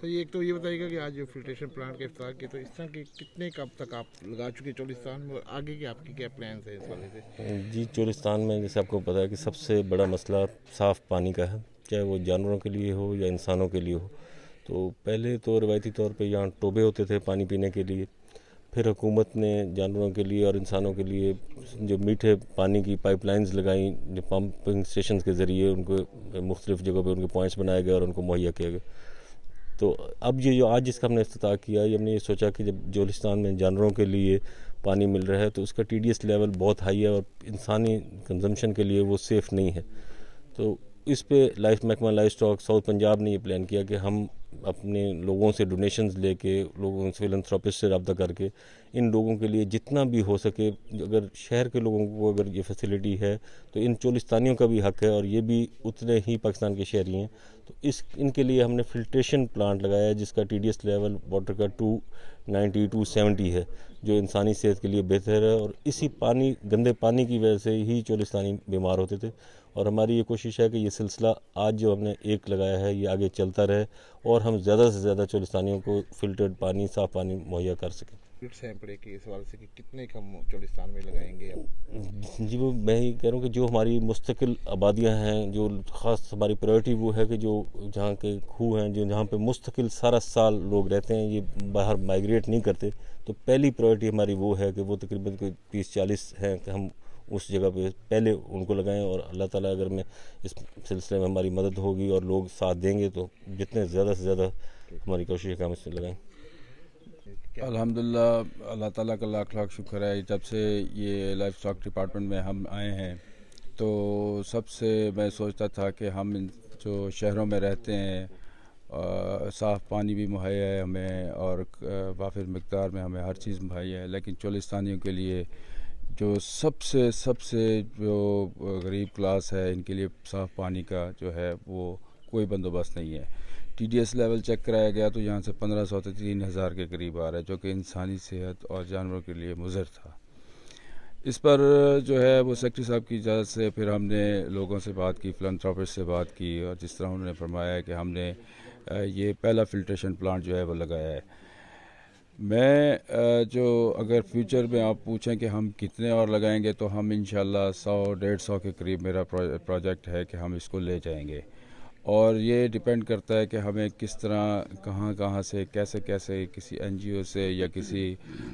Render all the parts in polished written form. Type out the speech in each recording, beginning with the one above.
तो ये एक तो ये बताइएगा कि आज जो फिल्ट्रेशन प्लांट का इफ्तिताह किया, तो इस तरह के कितने कब तक आप लगा चुके चोलिस्तान में, और आगे की आपकी क्या प्लान है इस वाले से? जी, चोलिस्तान में जैसे आपको पता है कि सबसे बड़ा मसला साफ़ पानी का है, चाहे वो जानवरों के लिए हो या इंसानों के लिए हो। तो पहले तो रवायती तौर पे यहाँ टोबे होते थे पानी पीने के लिए, फिर हुकूमत ने जानवरों के लिए और इंसानों के लिए जो मीठे पानी की पाइपलाइंस लगाई, जो पंपिंग स्टेशन के ज़रिए उनको मुख्तलिफ़ जगहों पे उनके पॉइंट्स बनाए गए और उनको मुहैया किया गया। तो अब ये जो आज जिसका हमने इफ्तिताह किया, ये हमने ये सोचा कि जब जोलिस्तान में जानवरों के लिए पानी मिल रहा है तो उसका TDS लेवल बहुत हाई है और इंसानी कंजम्पशन के लिए वो सेफ़ नहीं है। तो इस पे महकमा लाइफ स्टॉक साउथ पंजाब ने ये प्लान किया कि हम अपने लोगों से डोनेशंस लेके, लोगों से फिलैंथ्रोपिस्ट से रब्ता करके इन लोगों के लिए जितना भी हो सके, अगर शहर के लोगों को अगर ये फैसिलिटी है तो इन चोलिस्तानियों का भी हक है और ये भी उतने ही पाकिस्तान के शहरी हैं। तो इनके लिए हमने फिल्ट्रेशन प्लांट लगाया है जिसका TDS लेवल वाटर का 290 270 है, जो इंसानी सेहत के लिए बेहतर है। और इसी गंदे पानी की वजह से ही चोलिस्तानी बीमार होते थे। और हमारी ये कोशिश है कि ये सिलसिला आज जो हमने एक लगाया है ये आगे चलता रहे और हम ज़्यादा से ज़्यादा चोलिस्तानियों को फ़िल्टर्ड पानी, साफ़ पानी मुहैया कर सकें। सैंपल के सवाल से कि कितने कम चोलिस्तान में लगाएंगे अब? जी, वो मैं ही कह रहा हूँ कि जो हमारी मुस्तकिल आबादियाँ हैं, जो ख़ास हमारी प्रायोरिटी वो है कि जो जहाँ के खूह हैं, जो जहाँ पे मुस्तकिल सारा साल लोग रहते हैं, ये बाहर माइग्रेट नहीं करते, तो पहली प्रायोरिटी हमारी वो है कि वो तकरीबन कोई 30-40 हैं कि हम उस जगह पे पहले उनको लगाएं। और अल्लाह ताला अगर मैं इस सिलसिले में हमारी मदद होगी और लोग साथ देंगे तो जितने ज़्यादा से ज़्यादा हमारी कोशिश है कि हम इसमें लगाएं। अल्हम्दुलिल्लाह, अल्लाह ताला का लाख लाख शुक्र है। जब से ये लाइफ स्टॉक डिपार्टमेंट में हम आए हैं तो सबसे मैं सोचता था कि हम जो शहरों में रहते हैं साफ़ पानी भी मुहैया है हमें और वाफिर मकदार में हमें हर चीज़ मुहैया है, लेकिन चोलिस्तानियों के लिए जो सबसे सबसे जो गरीब क्लास है इनके लिए साफ़ पानी का जो है वो कोई बंदोबस्त नहीं है। TDS लेवल चेक कराया गया तो यहाँ से 1500 से 3000 के करीब आ रहा है, जो कि इंसानी सेहत और जानवरों के लिए मुज़र था। इस पर जो है वो सेक्रेटरी साहब की इजाज़त से फिर हमने लोगों से बात की, फिलैंथ्रोपिस्ट से बात की, और जिस तरह उन्होंने फरमाया है कि हमने ये पहला फिल्ट्रेशन प्लांट जो है वो लगाया है। मैं जो अगर फ्यूचर में आप पूछें कि हम कितने और लगाएंगे तो हम इंशाल्लाह 100-150 के करीब मेरा प्रोजेक्ट है कि हम इसको ले जाएंगे। और ये डिपेंड करता है कि हमें किस तरह कहाँ कहाँ से कैसे कैसे किसी NGO से या किसी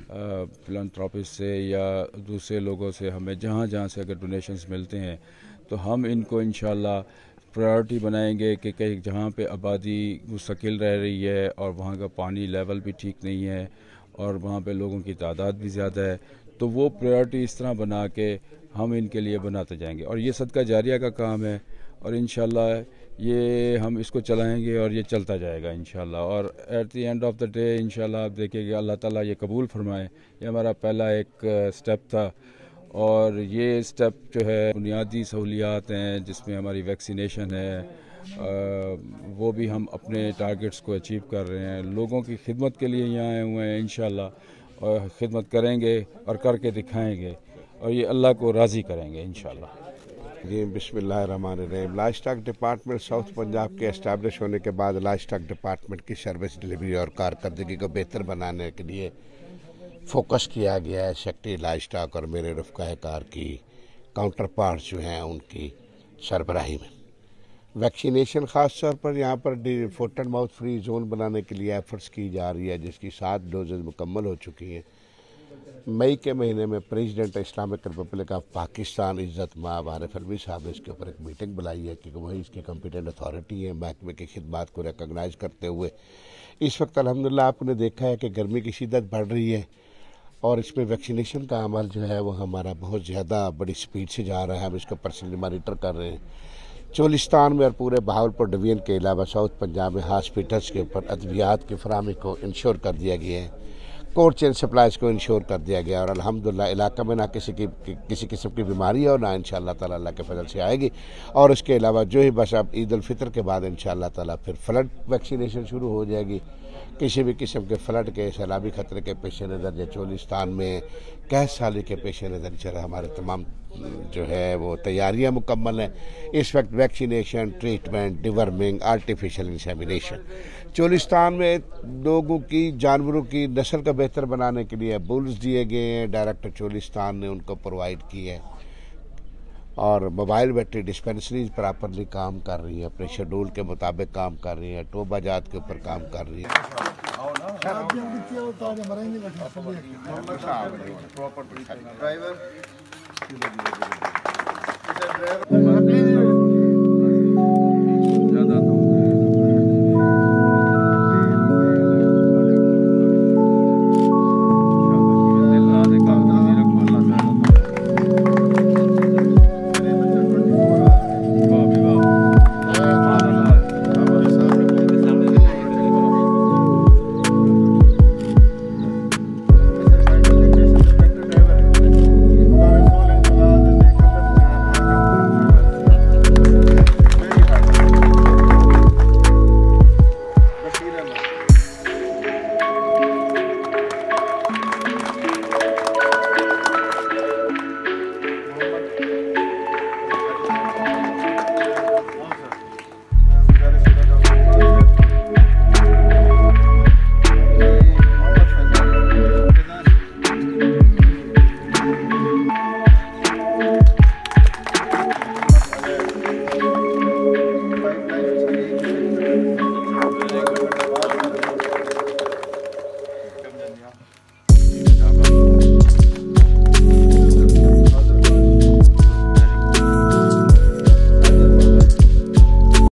फिलैंथ्रोपिस्ट से या दूसरे लोगों से हमें जहाँ जहाँ से अगर डोनेशंस मिलते हैं तो हम इनको इंशाल्लाह प्रायोरिटी बनाएंगे कि कहीं जहाँ पे आबादी मुस्तकिल रह रही है और वहाँ का पानी लेवल भी ठीक नहीं है और वहाँ पे लोगों की तादाद भी ज़्यादा है, तो वो प्रायोरिटी इस तरह बना के हम इनके लिए बनाते जाएंगे। और ये सदका जारिया का काम है और इंशाल्लाह ये हम इसको चलाएंगे और ये चलता जाएगा इंशाल्लाह। और at the end of the day इंशाल्लाह आप देखेंगे अल्लाह ताला ये कबूल फरमाए। ये हमारा पहला एक स्टेप था और ये स्टेप जो है बुनियादी सहूलियात हैं जिसमें हमारी वैक्सीनेशन है, वो भी हम अपने टारगेट्स को अचीव कर रहे हैं। लोगों की खिदमत के लिए यहाँ आए हुए हैं इंशाल्लाह, और खिदमत करेंगे और करके दिखाएंगे और ये अल्लाह को राज़ी करेंगे इंशाल्लाह। जी, बिस्मिल्लाहिर्रहमानिर्रहीम। Life stock department south Punjab के एस्टैब्लिश होने के बाद लाइफ स्टॉक डिपार्टमेंट की सर्विस डिलीवरी और कारकर्दगी को बेहतर बनाने के लिए फोकस किया गया है। सेक्रेटरी लाइफ स्टॉक और मेरे रफ़्क़ाए कार की काउंटर पार्ट्स जो हैं उनकी सरबराही में वैक्सीनेशन ख़ास तौर पर यहाँ पर foot and mouth free zone बनाने के लिए एफर्ट्स की जा रही है, जिसकी 7 डोजेज़ मुकम्मल हो चुकी हैं। मई के महीने में president Islamic Republic of Pakistan इज़्ज़त माब आरिफ अलवी साहब ने इसके ऊपर एक मीटिंग बुलाई है क्योंकि वही इसकी कॉम्पिटेंट अथॉरिटी है महकमे की खिदमात को रिकॉग्नाइज करते हुए। इस वक्त अल्हम्दुलिल्लाह आपने देखा है कि गर्मी की शिद्दत बढ़ रही है और इसमें वैक्सीनेशन का अमल जो है वो हमारा बहुत ज़्यादा बड़ी स्पीड से जा रहा है। हम इसको पर्सनली मॉनिटर कर रहे हैं। चोलिस्तान में और पूरे बहावलपुर डिवीजन के अलावा साउथ पंजाब में हॉस्पिटल्स के ऊपर अद्वियात की फराहमी को इंश्योर कर दिया गया है, कोल्ड चेन सप्लाईज को इंश्योर कर दिया गया और अल्हम्दुलिल्लाह इलाका में ना किसी किस्म की बीमारी है और ना इंशाअल्लाह ताला अल्लाह के फजल से आएगी। और उसके अलावा जो ही बस अब ईद उल फितर के बाद इंशाअल्लाह ताला फिर फ्लड वैक्सीनेशन शुरू हो जाएगी। किसी भी किस्म के फ्लड के सैलाबी खतरे के पेश नज़र या चोलिस्तान में कैश साली के पेश नज़र हमारे तमाम जो है वो तैयारियां मुकम्मल हैं। इस वक्त vaccination, treatment, deworming, artificial insemination, Cholistan में लोगों की, जानवरों की नस्ल को बेहतर बनाने के लिए बुल्स दिए गए हैं, डायरेक्टर चोलिस्तान ने उनको प्रोवाइड किए हैं। और मोबाइल वेटरी डिस्पेंसरीज प्रॉपरली काम कर रही है, अपने शेड्यूल के मुताबिक काम कर रही है, टोबा जात के ऊपर काम कर रही है।